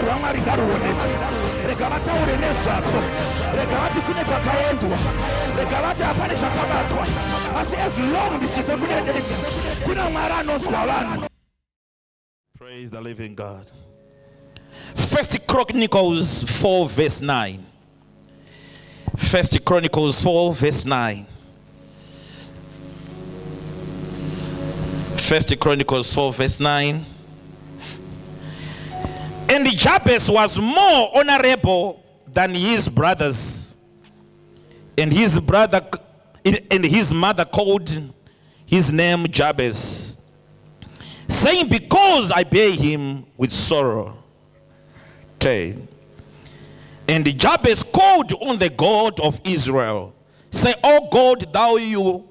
rwamwari ngaruonekwe. Rega vataure nezvako, rega vati kune kwakaendwa, rega vati hapane chakabatwa, asi as long ndichise kune denga kuna Mwari anonzwa vanhu. Praise the living God. 1 Chronicles 4 verse 9. 1 Chronicles 4 verse 9. 1 Chronicles 4 verse 9. And Jabez was more honorable than his brothers, and his mother called his name Jabez, saying, because I bear him with sorrow. 10. And Jabez called on the God of Israel, say, O God, thou you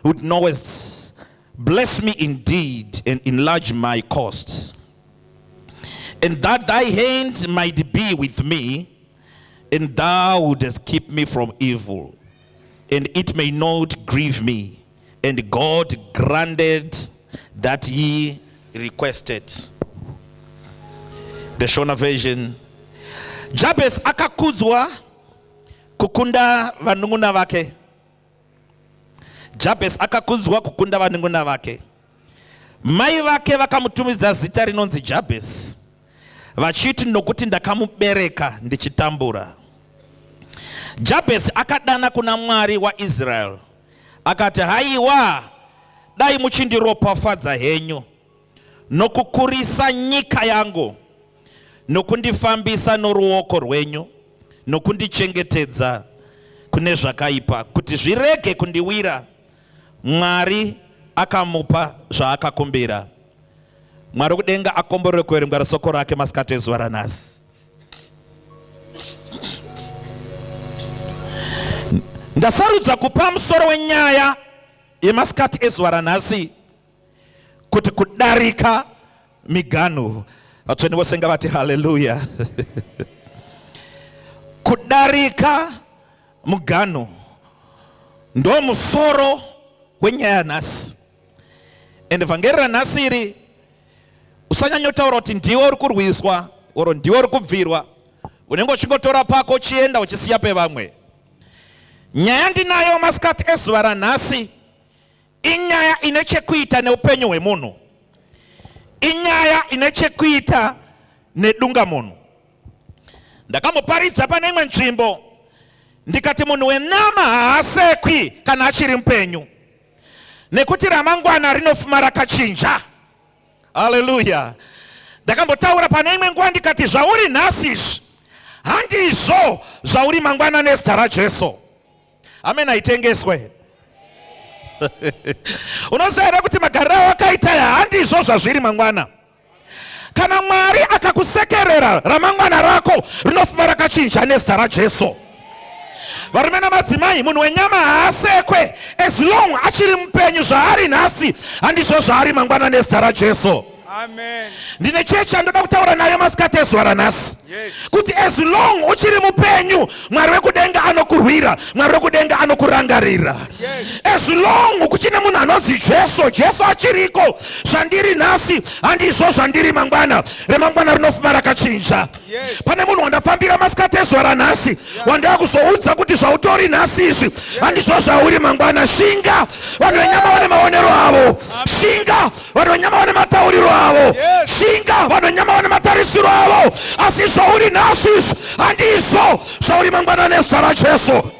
who knowest, bless me indeed and enlarge my costs, and that thy hand might be with me, and thou wouldest keep me from evil, and it may not grieve me. And God granted that he requested. The Shona version. Jabez akakudzwa kukunda vanung'una vake. Jabez akakudzwa kukunda vanung'una vake. Mai vake vakamutumidza zita rinonzi Jabez, vachiti nokuti ndakamubereka ndichitambura. Jabez akadana kuna Mwari wa Israel, akati, haiwa, dai muchindiropafadza henyu nokukurisa nyika yangu, nokundifambisa noruoko rwenyu, nokundichengetedza kune zvakaipa, kuti zvirege kundiwira. Mwari akamupa zvaakakumbira. Mwari kudenga akomborere kuverenga soko rake masikati ezuva ranhasi. Ndasarudza kupa musoro wenyaya yemasikati ezuva ranhasi kuti kudarika miganu. Vatsvene vose ngavati haleluya. Kudarika mugano ndo musoro wenyaya nhasi. Ende vhangeri ranhasi iri usanyanyotaura kuti ndiwe uri kurwiswa oro ndiwe uri kubvirwa, unenge uchingotora pako uchienda uchisiya pevamwe. Nyaya ndinayo masikati ezuva ranhasi inyaya ine chekuita neupenyu hwemunhu, inyaya ine chekuita nedunga munhu. Ndakamuparidza pane imwe nzvimbo ndikati munhu wenama haasekwi kana achiri mupenyu, nekuti ramangwana rinofuma rakachinja. Haleluya. Ndakambotaura pane imwe nguva ndikati zvauri nhasi izvi handizvo zvauri mangwana nezita raJesu. Amen. Aitengeswe. Unoziva here kuti magariro wakaita handizvo zvazviri mangwana. Kana Mwari akakusekerera, ramangwana rako rinofuma rakachinja nezita raJesu. Varume namadzimai, munhu wenyama haasekwe as long achiri mupenyu. Zvaari nhasi handizvo zvaari mangwana nezita raJesu. Amen. Ndine chechi ndoda kutaura nayo masikati ezuva ranhasi, kuti as long uchiri mupenyu, Mwari wekudenga anokurwira, Mwari wekudenga anokurangarira. As long kuchine munhu anonzi Jesu, Jesu achiriko, zvandiri nhasi handizvo zvandiri mangwana. Remangwana rinofuma rakachinja. Pane munhu wandafambira masikati ezuva ranhasi, wandava kuzoudza kuti zvautori nhasi izvi handizvo zvauri mangwana. Shinga vanhu venyama vane maonero avo, shinga vanhu venyama vane matauriro avo, shinga vanhu venyama vane matarisiro avo, asi zvauri nhasi izvi handizvo zvauri mangwana nezita raJesu.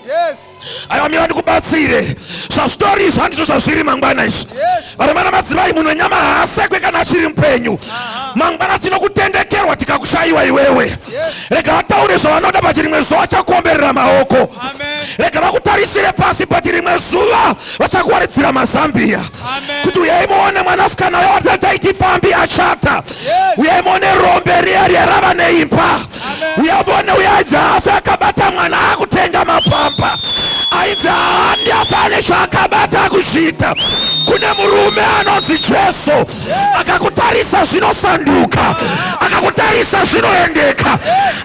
Aiwa, mira ndikubatsire, zvazvitori izvi handizvo zvazviri mangwana izvi. Varume namadzimai, munhu wenyama haasekwe kana achiri mupenyu. Mangwana tinokutendekerwa tikakushayiwa iwewe. Rega vataure zvavanoda pachiri rimwe zuva vachakuomberera maoko. Rega vakutarisire pasi pachiri rimwe zuva vachakuwaridzira mazambiya. Kuti uyai muone mwanasikana uyo watataiti fambi achata. Uyai muone rombe riya rava neimba. Uyai muone uyaidza afe akabata mwana akutenga mapamba. Aidza handi afane chaakabata kuzvita. Kune murume anonzi Jesu akakutarisa zvinosanduka, akakutarisa zvinoendeka.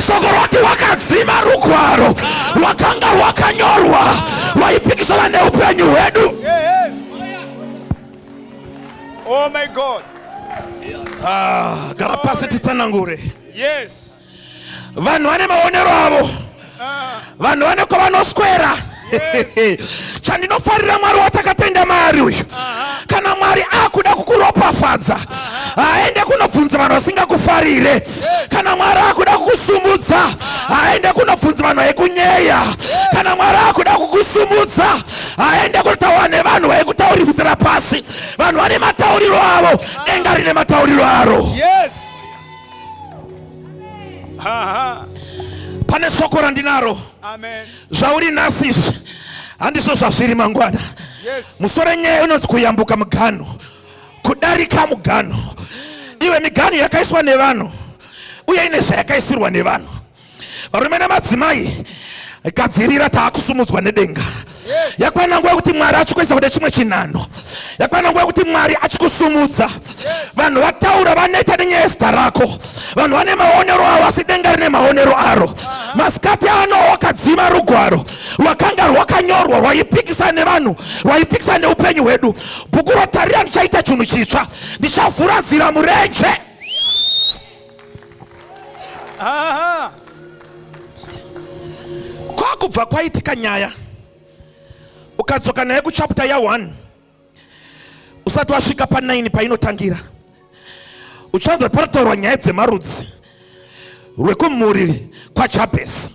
Soko roti wakadzima rugwaro rwakanga rwakanyorwa rwaipikisana neupenyu hwedu. Oh my God. Gara pasi titsanangure. Yes. vanhu vane maonero avo, vanhu vane kwavanoswera. Chandinofarira Mwari watakatenda Mwari uyu, kana Mwari akuda kukuropafadza, aende kunobvunza vanhu vasingakufarire. Kana Mwari akuda kukusumudza, aende kunobvunza vanhu vekunyeya. Kana Mwari akuda kukusumudza, aende kunotaura nevanhu vaikutauririsira pasi. Vanhu vane matauriro avo, denga rine matauriro aro. Pane soko randinaro, zvauri nhasi izvi handizvo zvazviri mangwana. Musoro nyaya unonzi kuyambuka muganhu, kudarika muganhu. Iwe miganhu yakaiswa nevanhu uye ine zvayakaisirwa nevanhu. Varume namadzimai, gadzirira taakusumudzwa nedenga. Yakwana nguva yekuti Mwari achikuisa kune chimwe chinhano. Yakwana nguva yekuti Mwari achikusumudza. Vanhu vataura vanoita nenyaya yezita rako. Vanhu vane maonero avo asi denga rine maonero aro. Masikati ano wakadzima rugwaro rwakanga rwakanyorwa rwaipikisa nevanhu, rwaipikisa neupenyu hwedu. Bhuku rotarira ndichaita chinhu chitsva, ndichavhura nzira murenje. Kwakubva kwaitika nyaya, ukadzoka naye kuchapter ya1 usati wasvika pa9 painotangira, uchanzwa parataurwa nyaya dzemarudzi rwekumhuri kwaJabhezi.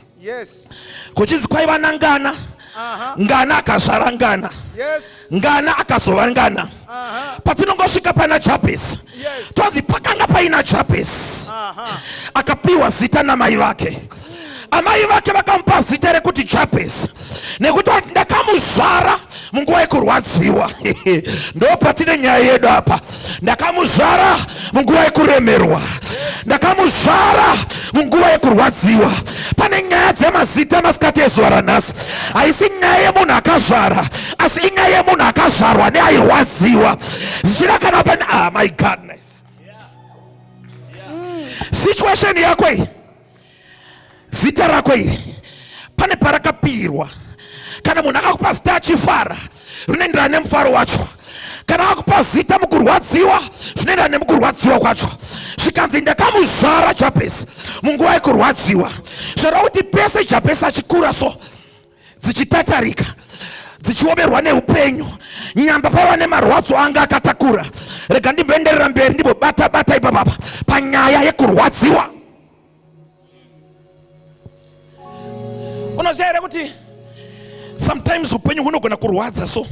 Kuchinzi kwaiva naNgana, Ngana akazvara Ngana, Ngana akazova Ngana. Patinongosvika pana Jabhezi, twazi pakanga paina Jabhezi, akapiwa zita namai vake. Amai vake vakamupa zita rekuti Jabhezi nekuti ndakamuzvara munguva yekurwadziwa. Ndo patine nyaya yedu apa. Ndakamuzvara munguva yekuremerwa, ndakamuzvara munguva yekurwadziwa. Pane nyaya dzemazita masikati ezuva ranhasi. Haisi nyaya yemunhu akazvara, asi inyaya yemunhu akazvarwa neairwadziwa. Zvichida kana pane my goodness. Situation yako iyi, zita rako iri, pane parakapirwa. Kana munhu akakupa zita achifara, rinoenderana nemufaro wacho. Kana akakupa zita mukurwadziwa, zvinoenderana nemukurwadziwa kwacho. Zvikanzi ndakamuzvara Jabhezi munguva yekurwadziwa. Zvoreva kuti pese Jabhezi achikura so, dzichitatarika, dzichiomerwa neupenyu, nyamba paiva nemarwadzo anga akatakura. Rega ndimboenderera mberi ndimbobata ipapapa panyaya yekurwadziwa. Unoziva here kuti sometimes upenyu hunogona kurwadza so,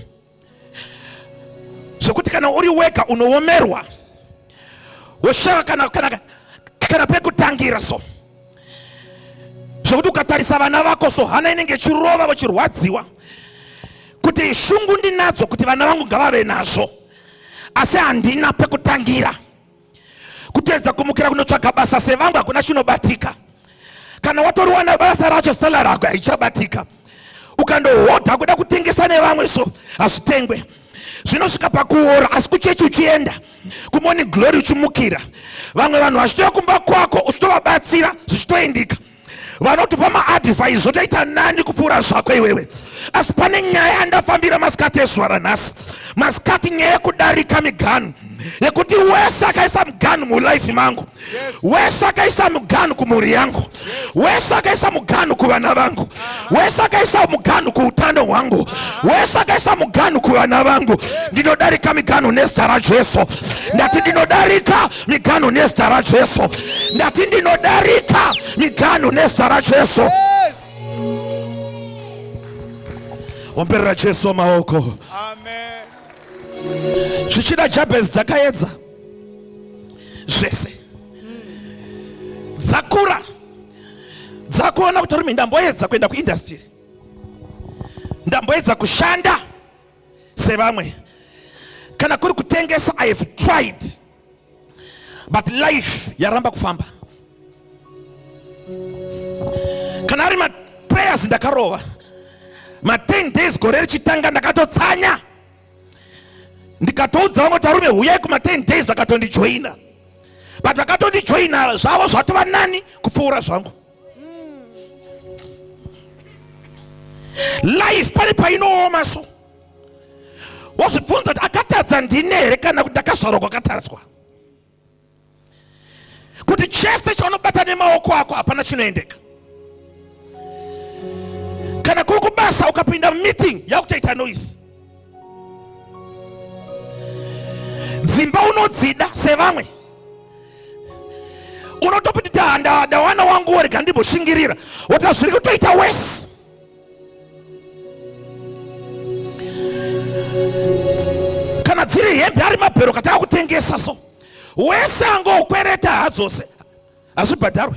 zvekuti kana uri wega unoomerwa, woshava kana pekutangira so, zvekuti ukatarisa vana vako so, hana inenge chirova vachirwadziwa kuti shungu ndinadzo kuti vana vangu ngavave nazvo, asi handina pekutangira. Kutedza kumukira kunotsvaga basa sevangu hakuna chinobatika. Kana watoriwana basa racho salary yako haichabatika. Ukandohodha kuda kutengesa nevamwe so, hazvitengwe. Zvinosvika pakuora, asi kuchechi uchienda kumoni glory uchimukira, vamwe vanhu vachitoya kumba kwako uchitovabatsira zvichitoendika. Vanotopa maadvice zvotoita nani kupfuura zvako iwewe. Asi pane nyaya andafambira masikati ezuva ranhasi. Masikati nyaya yekudarika miganhu, yekuti wese akaisa muganhu mulife mangu, wese akaisa muganhu kumhuri yangu, wese akaisa muganhu kuvana vangu, wese akaisa muganhu kuutano hwangu, wese akaisa muganhu kuvana vangu, ndinodarika miganhu nezita raJesu. Ndati ndinodarika miganhu nezita raJesu. Ndati ndinodarika miganhu nezita raJesu. Omberera Jesu maoko. Amen. Zvichida Jabhezi dzakaedza zvese, dzakura, dzakuona kuti rumi ndamboedza kuenda kuindustry, ndamboedza kushanda sevamwe, kana kuri kutengesa I have tried, but life yaramba kufamba. Kana ari prayers ndakarova, 10 days gore richitanga ndakatotsanya, ndikatoudza vamwe tarume huyai kuma10 days vakatondijoina, but vakatondijoina zvavo zvatova nani kupfuura zvangu. Life pane painooma so, wozvibvunza kuti akatadza ndini here kana kuti ndakazvarwa kwakatadzwa. kuti chese chaunobata nemaoko ako hapana chinoendeka. Kana kuri kubasa ukapinda meeting yakutoita noise, dzimba unodzida sevamwe, unotopita ndawana wangu rega ndimboshingirira, wota zviri kutoita wese. Kana dziri hembe ari mabhero kataka kutengesa so wese angokwereta hadzose hazvibhadharwe.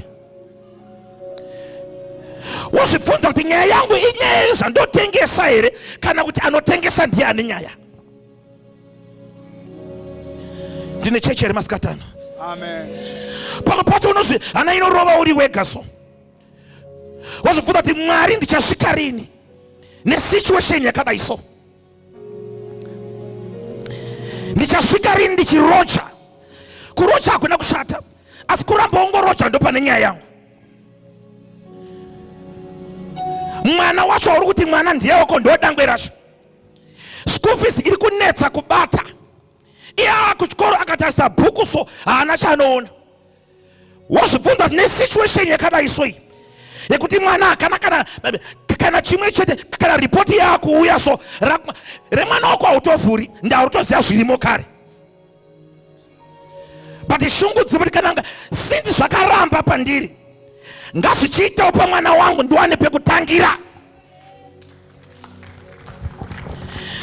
Wozvibvunza kuti nyaya yangu inyaya yezvandotengesa here kana kuti anotengesa ndiani nyaya? Ndine chechi here masikati ano. Amen. Pamwe pacho unozvi hana inorova uri wega so. Wozvibvunza kuti Mwari ndichasvika rini nesituation yakadai so? Ndichasvika rini ndichirocha? Kurocha hakuna kushata, asi kuramba ungorocha ndo pane nyaya yangu. Mwana wacho uri kuti mwana ndiye wako ndo dangwe racho. School fees iri kunetsa kubata. Iya kuchikoro akatarisa bhuku so haana chanoona. Wozvibvunza ne situation yakadai so iyi yekuti mwana kana chimwe chete kana ripoti yakuuya so remwana wako hautovhuri ndautoziva zvirimo kare. But shungu dzimwe kana sindi zvakaramba pandiri ngazvichiitawo pamwana wangu ndiwane pekutangira.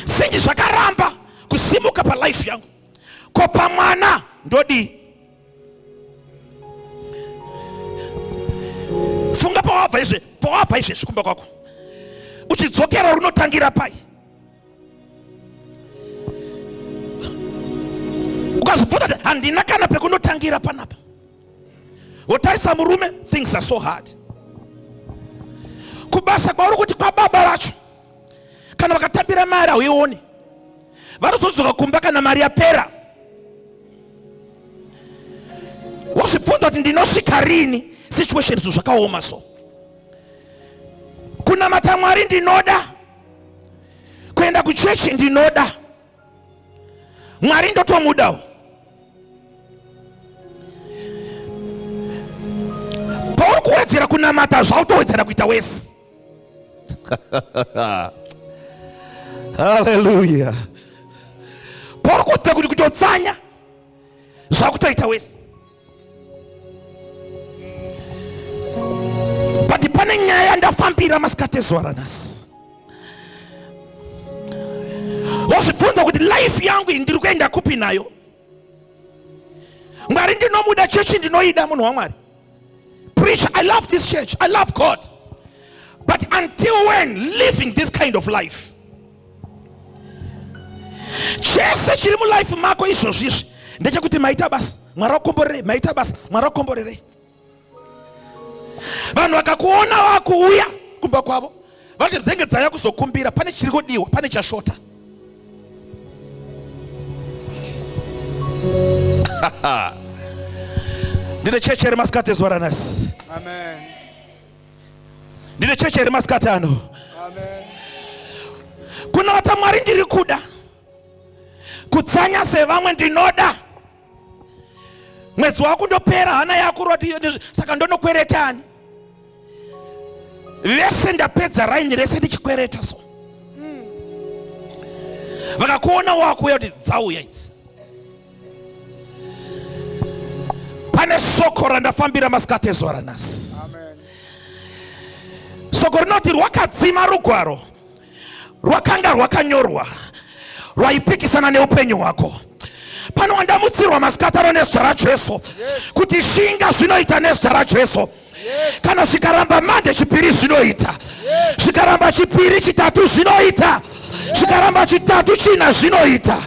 Sindi zvakaramba kusimuka palife yangu ko pamwana ndodi. Funga pawabva izvezvi kumba kwako uchidzokera runotangira pai. Ukazvibvunza kuti handina kana pekunotangira panapa. Wotarisa murume, things are so hard. Kubasa kwauri kuti kwa baba vacho kana vakatambira mari hauioni, vanozodzoka kumba kana mari yapera. Wozvibvunza kuti ndinosvika rini situation zvakaoma so? Kunamata Mwari ndinoda, kuenda kuchechi ndinoda, Mwari ndotomudawo. Pauri kuwedzera kunamata zvautowedzera kuita wese. Hallelujah. Pauri kuwedzera kuti kutotsanya zvakutoita wese. But pane nyaya ndafambira masikati ezuva ranhasi. Wozvibvunza kuti life yangu ndiri kuenda kupi nayo? Mwari ndinomuda, chechi ndinoida, munhu waMwari. Preach, I love this church, I love God. But until when living this kind of life? Chese chiri mulife mako izvozvizvi ndechekuti maita basa Mwari akomborerei, maita basa Mwari akomborerei. Vanhu vakakuona vakuuya kumba kwavo vati zenge dzaya kuzokumbira, pane chiri kudiwa, pane chashota. Ndine chechi here masikati ezuva ranhasi. Amen. Ndine chechi here masikati ano. Amen. Kunamata Mwari ndiri kuda, kutsanya sevamwe ndinoda. Mwedzi wako ndopera, hana yako roti saka ndonokweretani. Vese ndapedza raini rese ndichikwereta so. Vakakuona wakuuya kuti dzauya idzi. Pane soko randafambira masikati ezuva ranhasi. Amen. Soko rinoti rwakadzima rugwaro rwakanga rwakanyorwa rwaipikisana neupenyu hwako. Pano wandamutsirwa masikati ano nezita raJesu kuti shinga zvinoita nezita raJesu. Kana zvikaramba mande chipiri zvinoita, zvikaramba chipiri chitatu zvinoita, zvikaramba chitatu china zvinoita,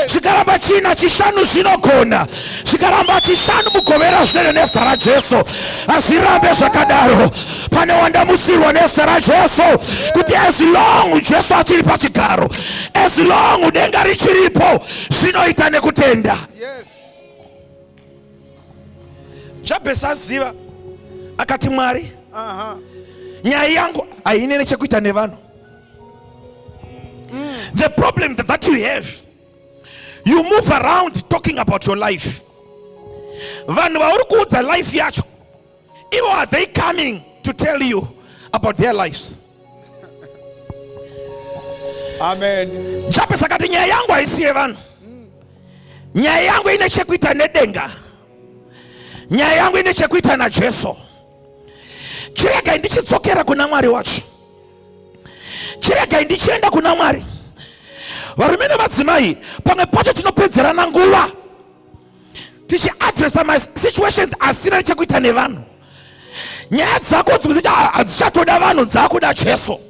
zvikaramba china chishanu zvinogona, zvikaramba chishanu mugovera zvinenge nezita raJesu. Hazvirambe zvakadaro. Pane wandamutsirwa nezita raJesu kuti as long Jesu achiri pachigaro, as long denga richiripo, zvinoita nekutenda. Yes. Jabesi aziva akati Mwari, Uh-huh. nyaya yangu haine nechekuita nevanhu. The problem that you have, you move around talking about your life. vanhu vauri kuudza life yacho, ivo are they coming to tell you about their lives? Amen. Jabez akati nyaya yangu haisiye vanhu, nyaya yangu ine chekuita nedenga, nyaya yangu ine chekuita naJesu. Chiregai ndichidzokera kuna Mwari wacho, chiregai ndichienda kuna Mwari. Varume nemadzimai, pamwe pacho tinopedzerana nguva tichiadresa my situations asina chekuita nevanhu. Nyaya dzako dzimwe hadzichatoda vanhu, dzakuda Jesu.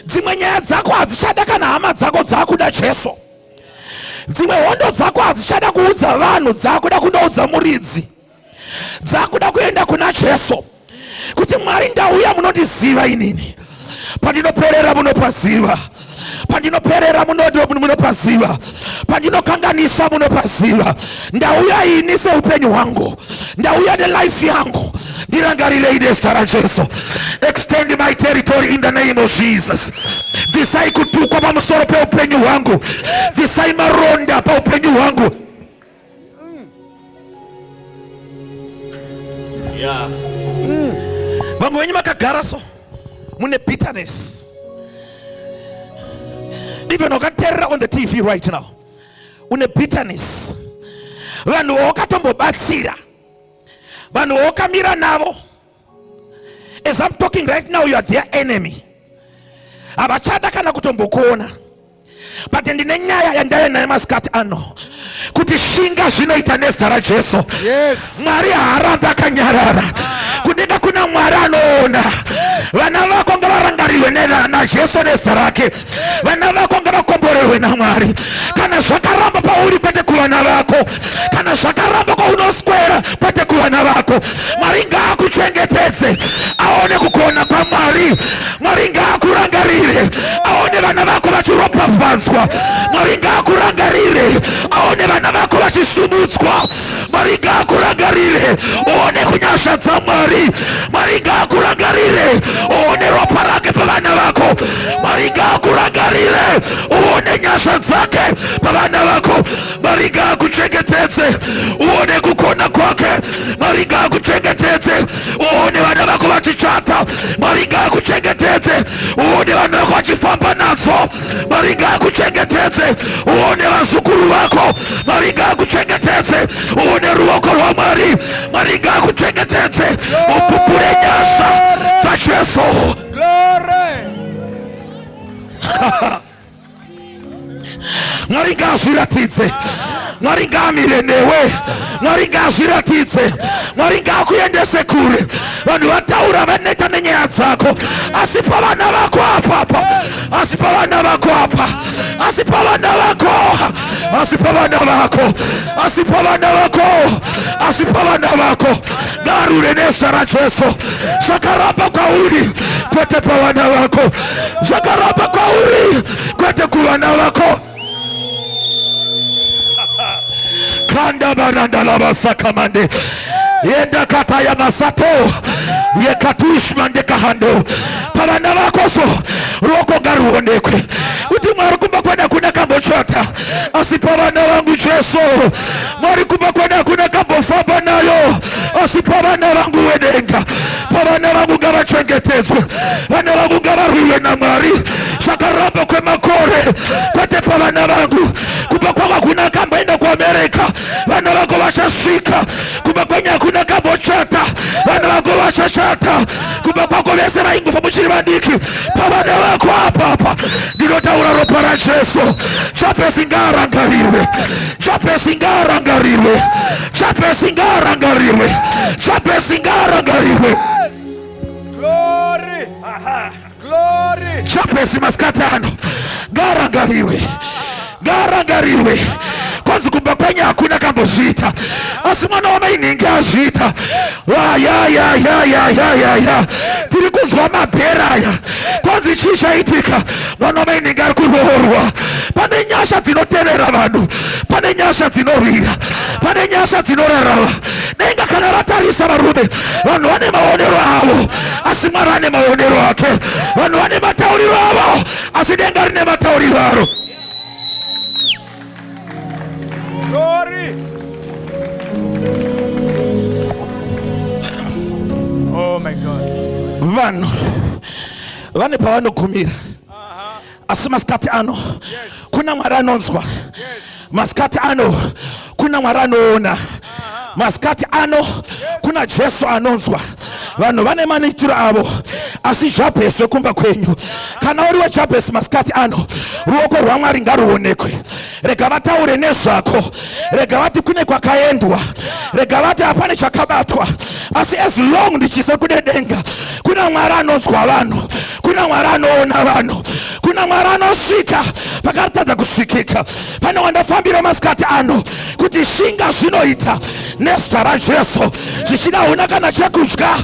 Dzimwe nyaya dzako hadzichada kana hama dzako, dzakuda Jesu. Dzimwe hondo dzako hadzichada kuudza vanhu, dzakuda kundoudza muridzi, dzakuda kuenda kuna Jesu. Kuti Mwari ndauya munondiziva inini, pandinoperera munopaziva, pandinoperera munopaziva, pandinokanganisa munopaziva. Ndauya ini seupenyu hwangu, ndauya nelife yangu, ndirangarire ine zita raJesu. Extend my territory in the name of Jesus. Visai kutukwa pamusoro peupenyu hwangu, visai maronda paupenyu hwangu. Yeah. Vamwe venyu makagara so mune bitterness. Even wakateerera on the TV right now, une bitterness. Vanhu wawakatombobatsira, vanhu wawakamira navo, as I'm talking right now, you are their enemy. Havachada kana kutombokuona. But ndine nyaya yandaya naye masikati ano, kuti shinga zvinoita nezita raJesu. Yes. Mwari haarambi akanyarara. Kudenga kuna Mwari anoona. Vana vako ngavarangariwe naJesu nezita rake. Vana vako ngavakomborerwe naMwari. Kana zvakaramba pauri kwete kuvana vako, kana zvakaramba kwaunoswera kwete kuvana vako, Mwari ngaakuchengetedze, aone kukuona kwaMwari. Mwari ngaakurangarire, aone vana vako vachiropafadzwa. Mwari ngaakurangarire, aone vana vako vachisumudzwa. Mwari ngaakurangarire, uone kunyasha dzaMwari. Mwari ngaakurangarire, uone ropa rake pavana vako. Mwari ngaakurangarire, uone nyasha dzake pavana vako. Mwari ngaakuchengetedze, uone kukona kwake. Mwari ngaakuchengetedze, uone vana vako vachichata. Mwari ngaakuchengetedze, uone vana vako vachifamba nadzo. Mwari ngaakuchengetedze, uone vazukuru vako. Mwari ngaakuchengetedze, uone ruoko rwaMwari. Mwari ngaakuchengetedze, upupure nyasha dzaJesu. Glory. Mwari ngaazviratidze, Mwari ngaamire newe, Mwari ngaazviratidze, Mwari ngaakuendese kure. Vanhu vataura vaneta nenyaya dzako, asi pavana vako apapa, asi pavana vako apa, asi pavana vako, asi pavana vako, asi pavana vako, asi pavana vako. Ngarure nezita raJesu. Zvakaramba kwauri kwete pavana vako, zvakaramba kwauri kwete kuvana vako. Kanda baranda lava sakamande, yenda kata ya masato, yekatushmande kahando. Pavana vako so ruoko ngaruonekwe. Uti Mwari kumba kwenda kuna kambochota, asi pavana vangu Jesu. Mwari kumba kwenda kuna kambofamba nayo, asi pavana vangu wedenga. Pavana vangu ngavachengetedzwe, vana vangu ngavarwiwe naMwari. Zvakaramba kwemakore kwete pavana vangu. Kumba kwako kuna kamboenda kuAmerika, vana vako vachasvika. Kumba kwenyu kuna kambochata, vana vako vachachata. Kumba kwako vese vaingofa muchiri vadiki, pavana vako apapa. Ndinotaura ropa raJesu. Jabez ngaarangarirwe, Jabez ngaarangarirwe, Jabez ngaarangarirwe, Jabez ngaarangarirwe. Glory. Glory. Jabez masikati ano ngaarangarirwe, ngaarangarirwe. Kwazi kumba kwenyu hakuna kambozviita, asi mwana wamainenge azviita. Ya tiri kunzwa mabhera aya. Kwanzi chii chaitika? Mwana wamainenge ari kuroorwa. Pane nyasha dzinotevera vanhu, pane nyasha dzinorwira, pane nyasha dzinorarama. Denga kana ratarisa varume, vanhu vane maonero avo, asi Mwari ane maonero ake. Vanhu vane matauriro avo, asi denga rine matauriro aro. Glory. Oh my God. vanhu vane pavanogumira asi masikati ano kuna Mwari anonzwa, masikati ano kuna Mwari anoona, masikati ano kuna Jesu anonzwa. Vanhu vane manitiro avo asi Jabhesi wekumba kwenyu, kana uri weJabhesi masikati ano, ruoko rwaMwari ngaruonekwe. Rega vataure nezvako, rega vati kune kwakaendwa, rega vati hapane chakabatwa, asi as long ndichise kune denga kuna Mwari anonzwa vanhu, kuna Mwari anoona vanhu, kuna Mwari anosvika pakatadza kusvikika. Pane wandafambira masikati ano kuti shinga zvinoita nezita raJesu, zvichida huna kana chekudya,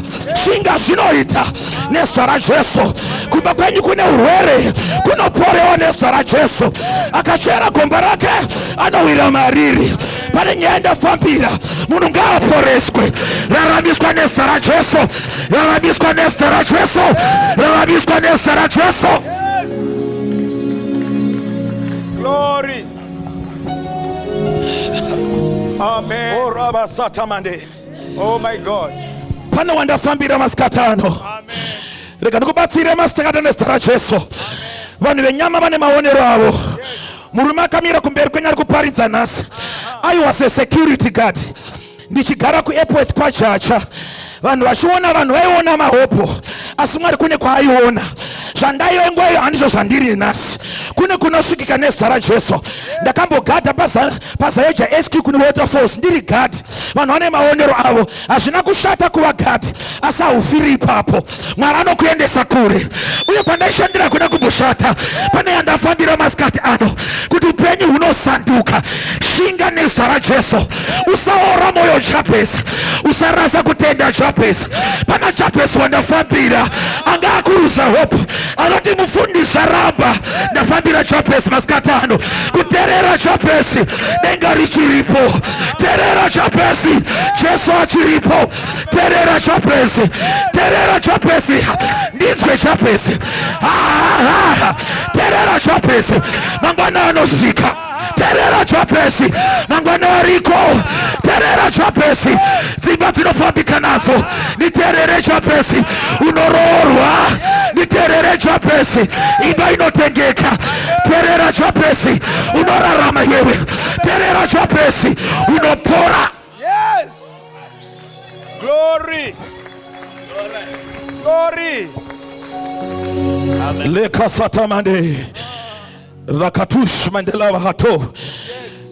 shinga zvinoita nezita raJesu. Kumba kwenyu kune urwere, kunoporewa nezita raJesu. Akachera gomba rake anowira mariri. Pane nyaya ndafambira, munhu ngaaporeswe. Raramiswa nezita raJesu, raramiswa nezita raJesu, raramiswa nezita raJesu. Glory. Amen. Oh Rabba Satamande. Oh my God. Pane wandafambira masikati ano. Amen. Rega ndikubatsire masikati nezita raJesu. Vanhu venyama vane maonero avo. Murume akamira kumberi kwenyu ari kuparidza nhasi. I was a security guard. Ndichigara kuairport kwaJacha. Vanhu vachiona, vanhu vaiona mahopo, asi Mwari kune kwaaiona. Zvandaive nguva iyo handizvo zvandiri nhasi. Kune kunosvikika nezita raJesu. Ndakambogada pazaeja HQ kune Waterfalls ndiri gadi. Vanhu vane maonero avo. Hazvina kushata kuva gadi, asi haufiri ipapo. Mwari anokuendesa kure. Uye pandaishandira kuna kumboshata. Pane yandafambira masikati ano kuti upenyu hunosanduka. Shinga nezita raJesu. Usaora moyo Jabhesi, usarasa kutenda Jabhesi. Pana Jabhesi wandafambira anga akuruza hope, anoti mufundisa ramba. Ndafambira Jabhesi masikati ano kuterera Jabhesi, denga richiripo. Terera Jabhesi, Jesu achiripo. Terera Jabhesi, terera Jabhesi, ndinzwe Jabhesi. Terera Jabhesi, mangwana anosvika. Terera Jabhesi, mangwana ariko. Terera Jabhesi, dzimba dzinofambika nadzo. Niterere Jabhesi, unoroorwa. Niterere Jabhesi, imba inotengeka. Terera Jabhesi, unorarama yewe. Terera Jabhesi, unopora. Yes. Glory. Glory. Leka satamande rakatush mandela wahato.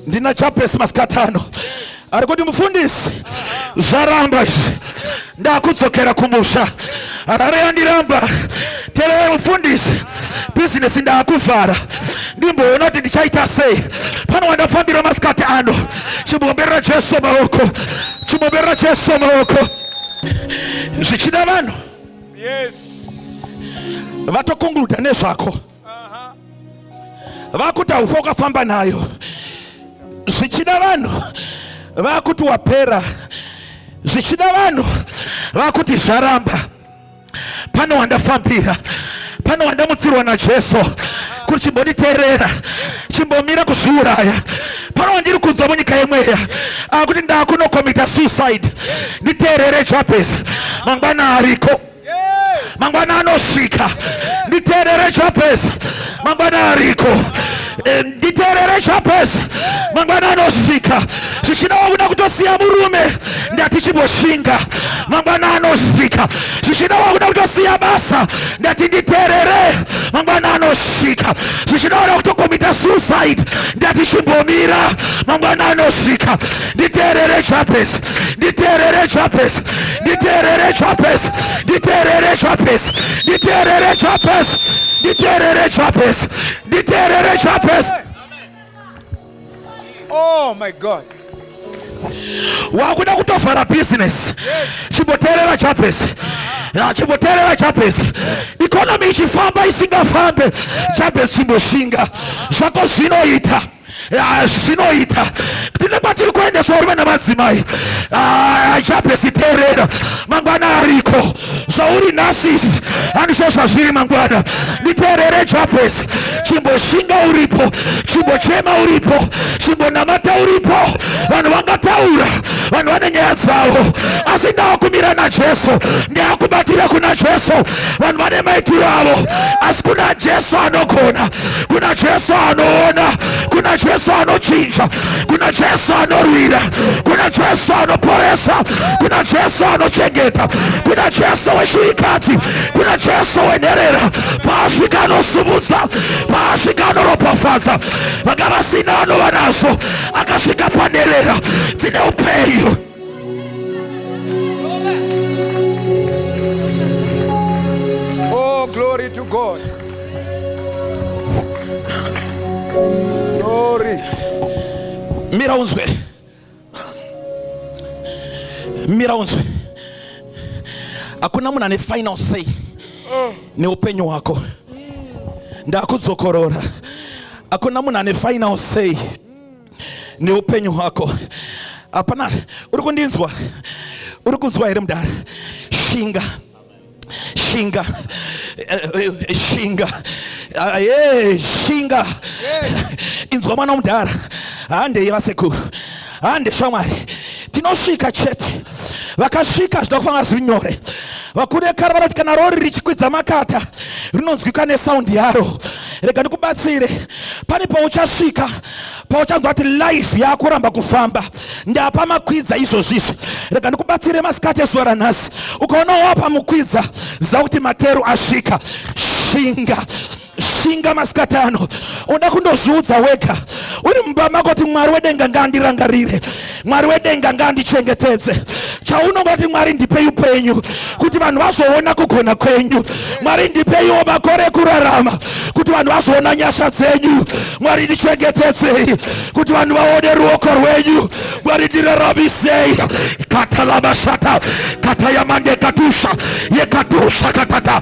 Ndina Jabhesi masikati ano ari kuti mufundisi, zvaramba izvi ndakudzokera kumusha. Arare ndiramba. Terera mufundisi, business ndakuvhara. Ndimboona kuti ndichaita sei. Pano wandafambira masikati ano. Chimboberera Jesu maoko, chimboberera Jesu maoko. Zvichida vanhu Yes. vatokongluda nezvako, vakuti haufa ukafamba nayo. Zvichida vanhu vakuti wapera. Zvichida vanhu vakuti zvaramba. Pano wandafambira, pano wandamutsirwa naJesu kuti chimbonditeerera, chimbomira kuzviuraya. Pano wandiri kunzwa munyika yemweya akuti ndakunokomita suicide. Nditeerere Jabhesi, mangwana ariko, mangwana anosvika. Nditeerere Jabhesi, mangwana ariko. Nditeerere Jabhesi, mangwana anosvika. Zvichida wakuda kutosiya murume, ndati chimboshinga, mangwana anosvika. Zvichida wakuda kutosiya basa, ndati nditeerere, mangwana anosvika. Zvichida wakuda kutokomita suicide, ndati chimbomira, mangwana anosvika. Nditeerere Jabhesi, nditeerere Jabhesi, nditeerere Jabhesi, nditeerere Jabhesi, nditeerere Jabhesi, nditeerere Jabhesi, nditeerere Jabhesi. Oh my God. Wakuda kutovhara business, chimboteerera Jabhesi. Chimboteerera Jabhesi. Economy ichifamba isingafambe, Jabhesi chimboshinga. Zvako zvinoita zvinoita tine kwatiri kuendeswa rume namadzimai. Jabhesi teerera, mangwana ariko. Zvauri nhasi handizvo zvazviri mangwana. Nditeerere Jabhesi, chimboshinga uripo, chimbochema uripo, chimbonamata uripo. Vanhu vangataura, vanhu vane nyaya dzavo, asi ndaakumira naJesu, ndaakubatira kuna Jesu. Vanhu vane maitiro avo, asi kuna Jesu anogona, kuna Jesu anoona, kuna Jesu anochinja, kuna Jesu anorwira, kuna Jesu anoporesa, kuna Jesu anochengeta, kuna Jesu wechirikadzi, kuna Jesu wenherera. Paasvika anosumudza, paasvika anoropafadza. Vanga vasina anova nazvo, akasvika panherera dzine upenyu. Oh, glory to God. Glory. Mira unzwe. Mira unzwe. Hakuna munhu ane final say neupenyu hwako. Ndakudzokorora. Hakuna munhu ane final say neupenyu hwako. Hapana, uri kundinzwa? Uri kunzwa here mudara? Shinga. Shinga. Shinga. Shinga. Inzwa mwana mudara. Hande vasekuru. Hande shamwari. Tinosvika chete. Vakasvika zvinofanira zvinyore. Vakuru vekare vanoti kana rori richikwidza makata rinonzwika nesaundi yaro. Rega ndikubatsire, pane pauchasvika pauchanzwa kuti life yakuramba kufamba ndapa makwidza izvozvizvi. Rega ndikubatsire masikati ezuva ranhasi, ukaona wapa mukwidza ziva kuti materu asvika. Shinga. Shinga masikati ano. Unoda kundozviudza wega uri mumba mako kuti Mwari wedenga ngaandirangarire, Mwari wedenga ngaandichengetedze. Chaunonga kuti Mwari ndipei upenyu kuti vanhu vazoona kugona kwenyu. Mwari ndipeiwo makore ekurarama kuti vanhu vazoona nyasha dzenyu. Mwari ndichengetedzei kuti vanhu vaone ruoko rwenyu. Mwari ndiraramisei. Katalabashata katayamande katusha yekatusha katata.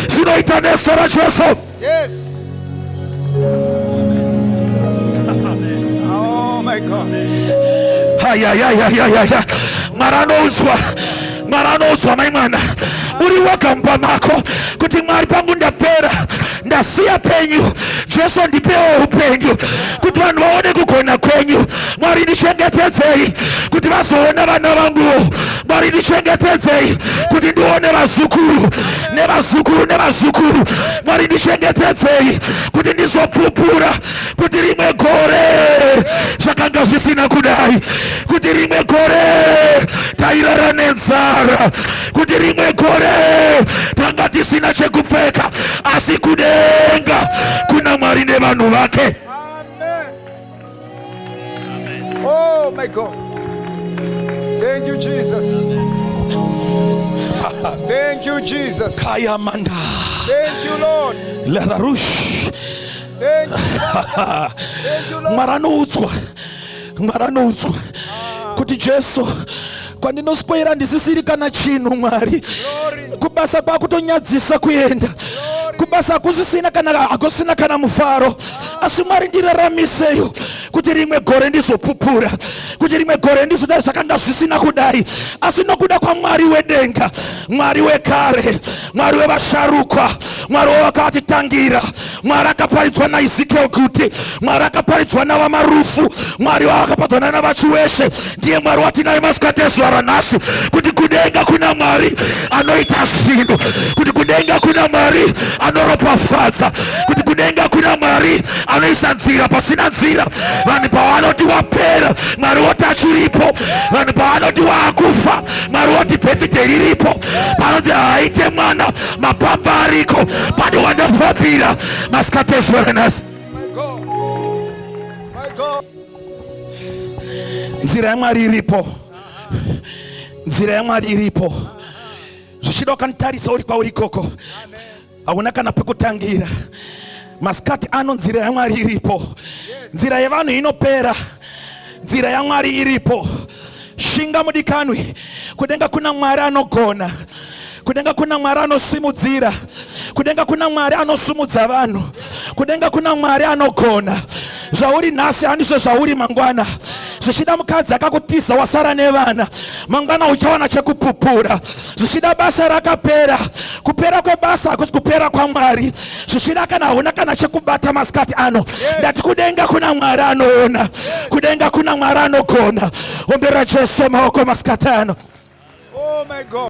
Zvinoita nestora Jesu. Yes. Oh my God. Mwari anozwa mai mwana. Uri wega mumba mako kuti Mwari pangu ndapera, ndasiya penyu, Jesu ndipewo upenyu kuti vanhu vaone kugona kwenyu. Mwari ndichengetedzei kuti vazoona vana vanguwo. Mwari ndichengetedzei kuti ndione vazukuru nevazukuru nevazukuru. Mwari ndichengetedzei kuti ndizopupura kuti rimwe gore zvakanga zvisina kudai, kuti rimwe gore tairara nenzara, kuti rimwe gore tanga tisina chekupfeka, asi kudenga kuna Mwari nevanhu vake. Amen. Oh my God. Thank you, Jesus. Thank you, Jesus. Kayamanda. Thank you, Lord. Lararush. Thank you, Father. Thank you, Lord. Maranodzwa kuti Jesu kwandinoswera ndisisiri kana chinhu. Mwari Glory. kubasa kwakutonyadzisa kuenda, kubasa hakusina kana mufaro, asi Mwari ndiraramiseyo kuti rimwe gore ndizopupura, kuti rimwe gore ndizoita zvakanga zvisina kudai, asi nokuda kwaMwari wedenga, Mwari wekare, Mwari wevasharukwa, Mwari wavakatitangira, Mwari akaparidzwa naEzekiel kuti, Mwari akaparidzwa navamarufu, Mwari wakaparidzwa navachiweshe, ndiye Mwari watinaye masikati ezuva ranhasi, kuti kudenga kuna Mwari anoita zvinhu, kuti kudenga kuna Mwari anoropafadza, kuti kudenga kuna Mwari anoisa nzira pasina nzira. Vanhu pavanoti wapera, Mwari woti achiripo. Vanhu pavanoti waakufa, Mwari woti birthday riripo. Panoti haaite mwana, mapamba ariko. Pane wandafambira masikati ezuva ranhasi. My God. My God. Nzira yaMwari iripo. Nzira yaMwari iripo. Zvichida ukanitarisa uri kwauri ikoko, hauna kana pekutangira. Masikati ano nzira yaMwari iripo. Nzira yevanhu inopera, nzira yaMwari iripo. Shinga mudikanwi, kudenga kuna Mwari anogona, kudenga kuna Mwari anosimudzira, kudenga kuna Mwari anosumudza vanhu, kudenga kuna mwari anogona. Zvauri nhasi handizvo zvauri mangwana. Zvichida mukadzi akakutiza wasara nevana, mangwana uchawana chekupupura. Zvichida basa rakapera, kupera kwebasa hakusi kupera kwaMwari. Zvichida kana huna kana chekubata masikati ano, ndati kudenga kuna Mwari anoona, kudenga kuna Mwari anogona. Ombera Jesu maoko masikati ano. Oh my God.